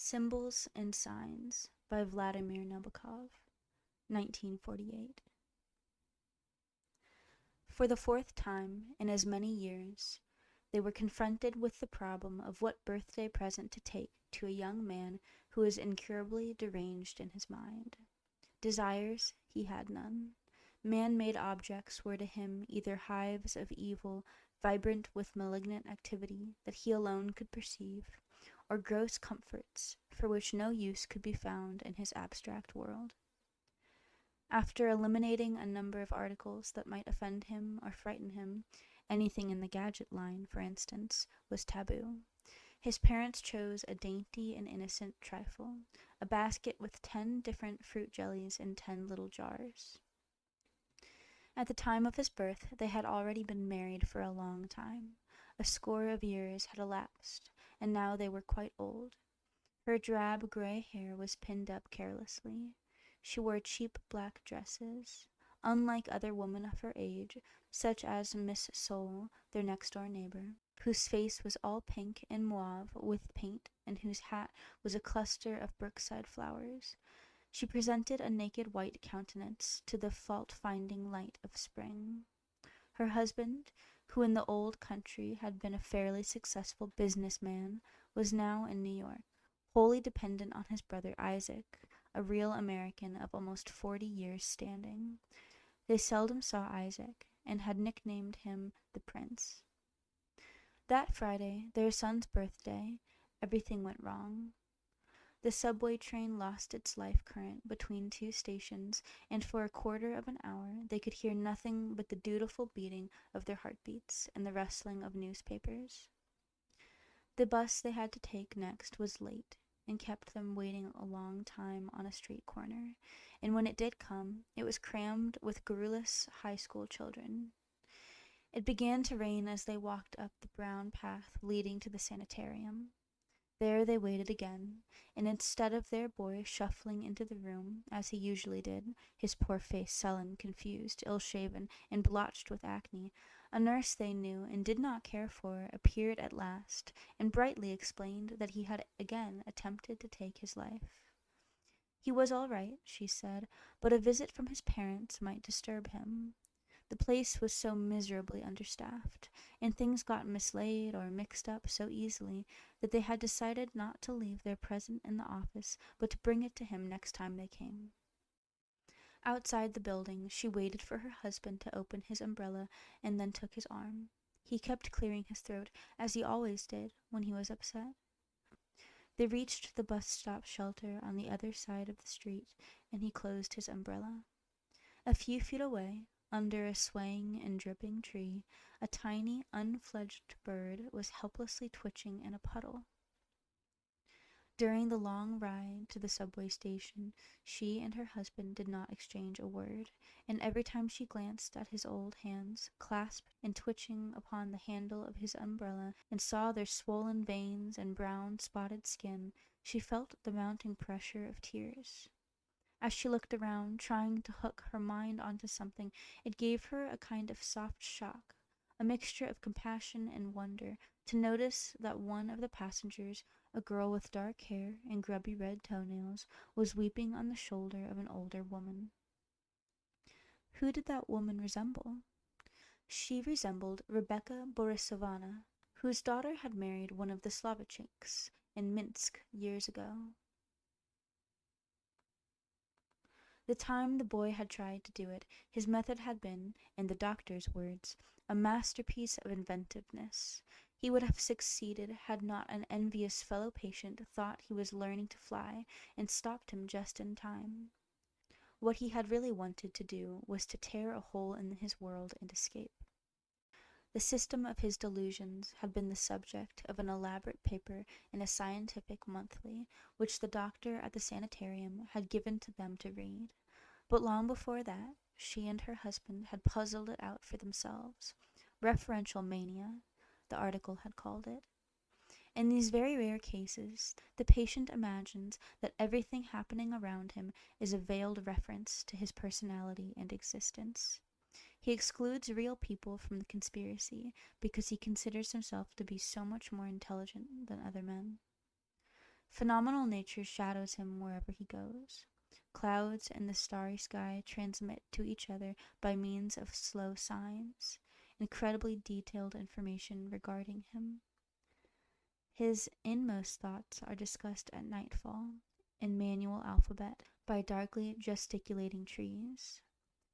Symbols and Signs by Vladimir Nabokov, 1948. For the fourth time in as many years, they were confronted with the problem of what birthday present to take to a young man who was incurably deranged in his mind. Desires he had none. Man-made objects were to him either hives of evil, vibrant with malignant activity that he alone could perceive, or gross comforts for which no use could be found in his abstract world. After eliminating a number of articles that might offend him or frighten him, anything in the gadget line, for instance, was taboo. His parents chose a dainty and innocent trifle, a basket with 10 different fruit jellies in 10 little jars. At the time of his birth, they had already been married for a long time. A score of years had elapsed, and now they were quite old. Her drab gray hair was pinned up carelessly. She wore cheap black dresses. Unlike other women of her age, such as Miss Soule, their next-door neighbor, whose face was all pink and mauve with paint and whose hat was a cluster of brookside flowers, she presented a naked white countenance to the fault-finding light of spring. Her husband, who in the old country had been a fairly successful businessman, was now in New York, wholly dependent on his brother Isaac, a real American of almost 40 years' standing. They seldom saw Isaac, and had nicknamed him the Prince. That Friday, their son's birthday, everything went wrong. The subway train lost its life current between two stations, and for a quarter of an hour they could hear nothing but the dutiful beating of their heartbeats and the rustling of newspapers. The bus they had to take next was late, and kept them waiting a long time on a street corner, and when it did come, it was crammed with garrulous high school children. It began to rain as they walked up the brown path leading to the sanatorium. There they waited again, and instead of their boy shuffling into the room, as he usually did, his poor face sullen, confused, ill-shaven, and blotched with acne, a nurse they knew and did not care for appeared at last, and brightly explained that he had again attempted to take his life. He was all right, she said, but a visit from his parents might disturb him. The place was so miserably understaffed, and things got mislaid or mixed up so easily that they had decided not to leave their present in the office, but to bring it to him next time they came. Outside the building, she waited for her husband to open his umbrella and then took his arm. He kept clearing his throat, as he always did when he was upset. They reached the bus stop shelter on the other side of the street, and he closed his umbrella. A few feet away, under a swaying and dripping tree, a tiny, unfledged bird was helplessly twitching in a puddle. During the long ride to the subway station, she and her husband did not exchange a word, and every time she glanced at his old hands, clasped and twitching upon the handle of his umbrella, and saw their swollen veins and brown spotted skin, she felt the mounting pressure of tears. As she looked around, trying to hook her mind onto something, it gave her a kind of soft shock, a mixture of compassion and wonder, to notice that one of the passengers, a girl with dark hair and grubby red toenails, was weeping on the shoulder of an older woman. Who did that woman resemble? She resembled Rebecca Borisovna, whose daughter had married one of the Slavichniks in Minsk years ago. The time the boy had tried to do it, his method had been, in the doctor's words, a masterpiece of inventiveness. He would have succeeded had not an envious fellow patient thought he was learning to fly and stopped him just in time. What he had really wanted to do was to tear a hole in his world and escape. The system of his delusions had been the subject of an elaborate paper in a scientific monthly, which the doctor at the sanatorium had given to them to read. But long before that, she and her husband had puzzled it out for themselves. Referential mania, the article had called it. In these very rare cases, the patient imagines that everything happening around him is a veiled reference to his personality and existence. He excludes real people from the conspiracy because he considers himself to be so much more intelligent than other men. Phenomenal nature shadows him wherever he goes. Clouds and the starry sky transmit to each other by means of slow signs incredibly detailed information regarding him. His inmost thoughts are discussed at nightfall in manual alphabet by darkly gesticulating trees.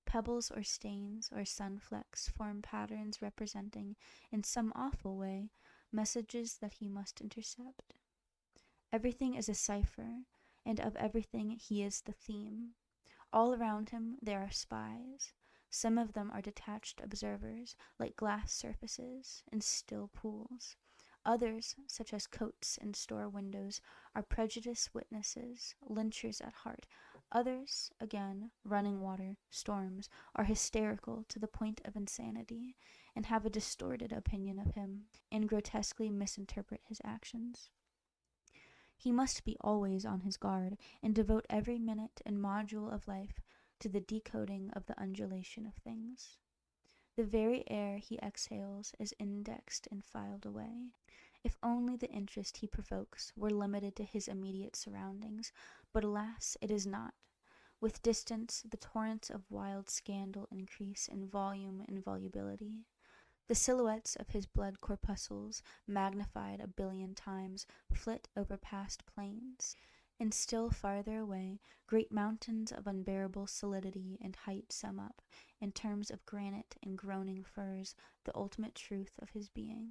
Pebbles or stains or sun flecks form patterns representing, in some awful way, messages that he must intercept. Everything is a cipher, and of everything he is the theme. All around him there are spies. Some of them are detached observers, like glass surfaces in still pools. Others, such as coats in store windows, are prejudiced witnesses, lynchers at heart. Others, again, running water, storms, are hysterical to the point of insanity, and have a distorted opinion of him, and grotesquely misinterpret his actions. He must be always on his guard, and devote every minute and module of life to the decoding of the undulation of things. The very air he exhales is indexed and filed away. If only the interest he provokes were limited to his immediate surroundings, but alas, it is not. With distance, the torrents of wild scandal increase in volume and volubility. The silhouettes of his blood corpuscles, magnified a billion times, flit over past plains, and still farther away, great mountains of unbearable solidity and height sum up, in terms of granite and groaning firs, the ultimate truth of his being.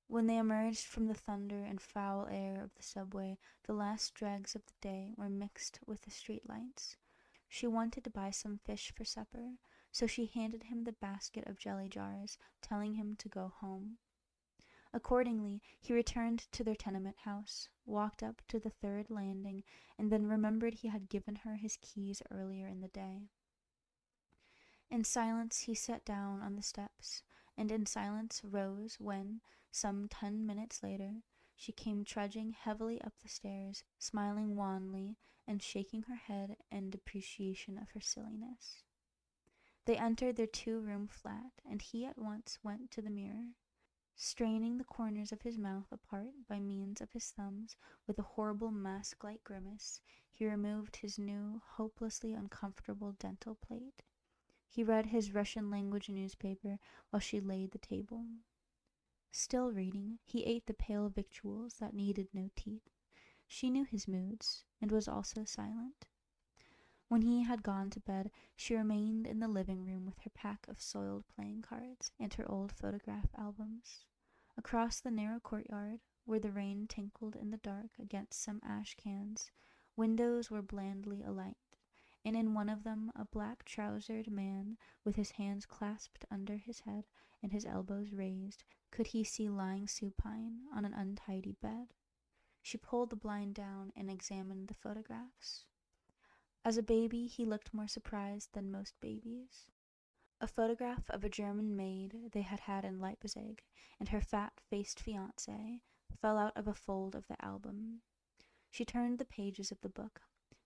When they emerged from the thunder and foul air of the subway, the last dregs of the day were mixed with the street lights. She wanted to buy some fish for supper, so she handed him the basket of jelly jars, telling him to go home. Accordingly, he returned to their tenement house, walked up to the third landing, and then remembered he had given her his keys earlier in the day. In silence he sat down on the steps, and in silence rose when, some 10 minutes later, she came trudging heavily up the stairs, smiling wanly and shaking her head in depreciation of her silliness. They entered their 2-room flat, and he at once went to the mirror. Straining the corners of his mouth apart by means of his thumbs, with a horrible mask-like grimace, he removed his new, hopelessly uncomfortable dental plate. He read his Russian language newspaper while she laid the table. Still reading, he ate the pale victuals that needed no teeth. She knew his moods, and was also silent. When he had gone to bed, she remained in the living room with her pack of soiled playing cards and her old photograph albums. Across the narrow courtyard, where the rain tinkled in the dark against some ash cans, windows were blandly alight, and in one of them a black-trousered man, with his hands clasped under his head and his elbows raised, could he see lying supine on an untidy bed. She pulled the blind down and examined the photographs. As a baby, he looked more surprised than most babies. A photograph of a German maid they had had in Leipzig, and her fat-faced fiancé, fell out of a fold of the album. She turned the pages of the book.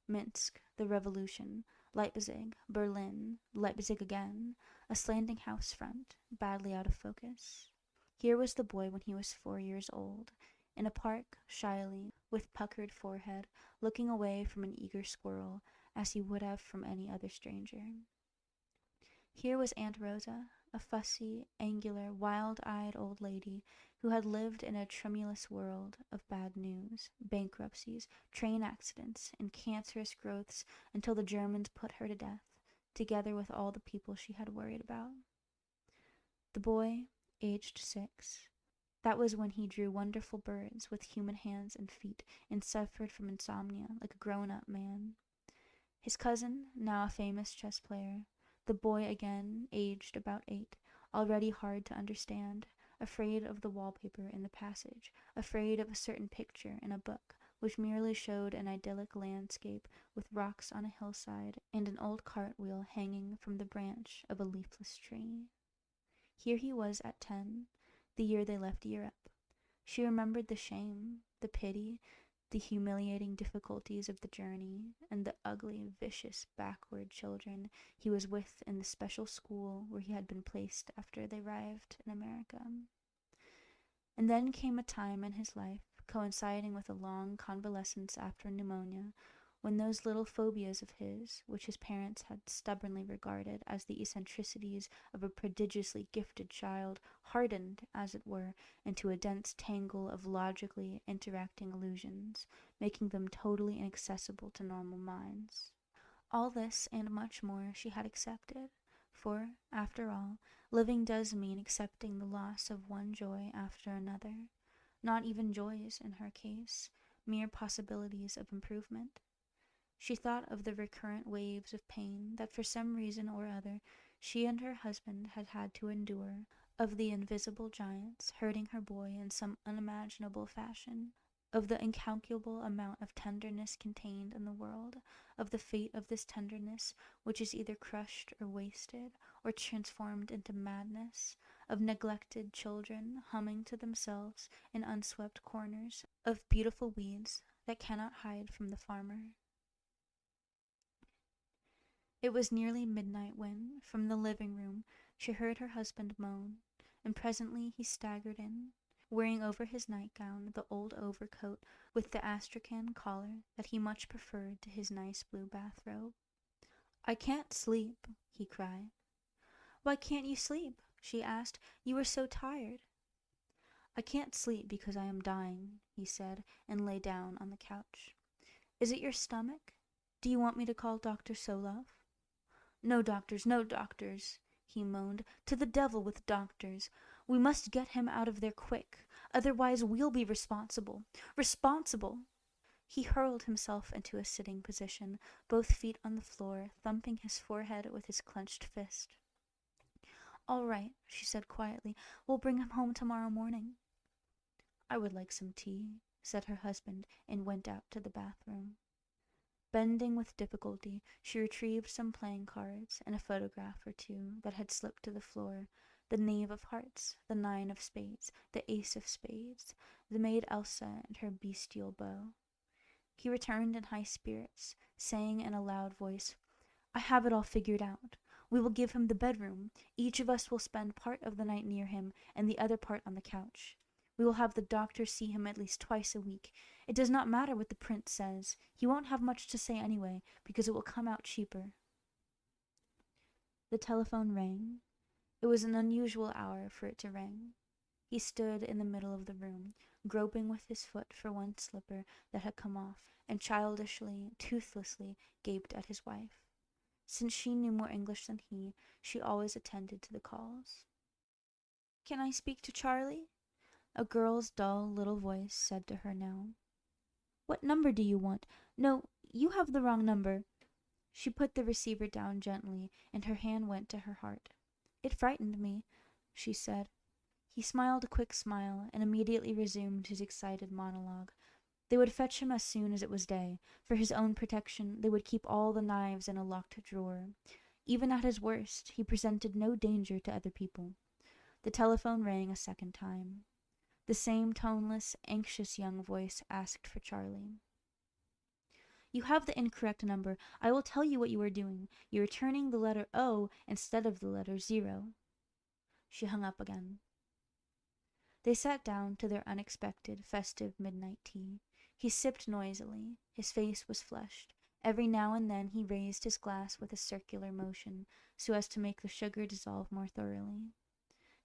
Minsk, the Revolution, Leipzig, Berlin, Leipzig again, a slanting house front, badly out of focus. Here was the boy when he was 4 years old, in a park, shyly, with puckered forehead, looking away from an eager squirrel, as he would have from any other stranger. Here was Aunt Rosa, a fussy, angular, wild-eyed old lady who had lived in a tremulous world of bad news, bankruptcies, train accidents, and cancerous growths until the Germans put her to death, together with all the people she had worried about. The boy, aged 6, that was when he drew wonderful birds with human hands and feet and suffered from insomnia like a grown-up man. His cousin, now a famous chess player, the boy again, aged about 8, already hard to understand, afraid of the wallpaper in the passage, afraid of a certain picture in a book, which merely showed an idyllic landscape with rocks on a hillside and an old cartwheel hanging from the branch of a leafless tree. Here he was at 10, the year they left Europe. She remembered the shame, the pity, the humiliating difficulties of the journey, and the ugly, vicious, backward children he was with in the special school where he had been placed after they arrived in America. And then came a time in his life, coinciding with a long convalescence after pneumonia, when those little phobias of his, which his parents had stubbornly regarded as the eccentricities of a prodigiously gifted child, hardened, as it were, into a dense tangle of logically interacting illusions, making them totally inaccessible to normal minds. All this and much more she had accepted, for, after all, living does mean accepting the loss of one joy after another, not even joys in her case, mere possibilities of improvement. She thought of the recurrent waves of pain that for some reason or other she and her husband had had to endure, of the invisible giants hurting her boy in some unimaginable fashion, of the incalculable amount of tenderness contained in the world, of the fate of this tenderness which is either crushed or wasted, or transformed into madness, of neglected children humming to themselves in unswept corners, of beautiful weeds that cannot hide from the farmer. It was nearly midnight when, from the living room, she heard her husband moan, and presently he staggered in, wearing over his nightgown the old overcoat with the astrakhan collar that he much preferred to his nice blue bathrobe. "I can't sleep," he cried. "Why can't you sleep?" she asked. "You are so tired." "I can't sleep because I am dying," he said, and lay down on the couch. "Is it your stomach? Do you want me to call Dr. Solov?" "No doctors, no doctors," he moaned. "To the devil with doctors. We must get him out of there quick. Otherwise we'll be responsible. Responsible!" He hurled himself into a sitting position, both feet on the floor, thumping his forehead with his clenched fist. "All right," she said quietly. "We'll bring him home tomorrow morning." "I would like some tea," said her husband, and went out to the bathroom. Bending with difficulty, she retrieved some playing cards and a photograph or two that had slipped to the floor, the knave of hearts, the nine of spades, the ace of spades, the maid Elsa and her bestial bow. He returned in high spirits, saying in a loud voice, "I have it all figured out. We will give him the bedroom. Each of us will spend part of the night near him and the other part on the couch. We will have the doctor see him at least twice a week. It does not matter what the prince says. He won't have much to say anyway, because it will come out cheaper." The telephone rang. It was an unusual hour for it to ring. He stood in the middle of the room, groping with his foot for one slipper that had come off, and childishly, toothlessly gaped at his wife. Since she knew more English than he, she always attended to the calls. "Can I speak to Charlie?" a girl's dull little voice said to her now. "What number do you want? No, you have the wrong number." She put the receiver down gently, and her hand went to her heart. "It frightened me," she said. He smiled a quick smile, and immediately resumed his excited monologue. They would fetch him as soon as it was day. For his own protection, they would keep all the knives in a locked drawer. Even at his worst, he presented no danger to other people. The telephone rang a second time. The same toneless, anxious young voice asked for Charlie. "You have the incorrect number. I will tell you what you are doing. You are turning the letter O instead of the letter 0. She hung up again. They sat down to their unexpected, festive midnight tea. He sipped noisily. His face was flushed. Every now and then he raised his glass with a circular motion, so as to make the sugar dissolve more thoroughly.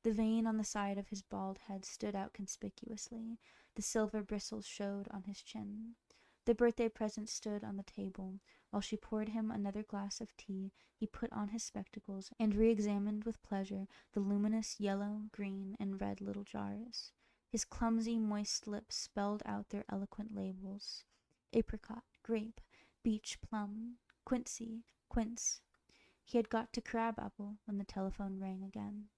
The vein on the side of his bald head stood out conspicuously. The silver bristles showed on his chin. The birthday present stood on the table. While she poured him another glass of tea, he put on his spectacles and re-examined with pleasure the luminous yellow, green, and red little jars. His clumsy, moist lips spelled out their eloquent labels: apricot, grape, beech plum, quincy, quince. He had got to crab apple when the telephone rang again.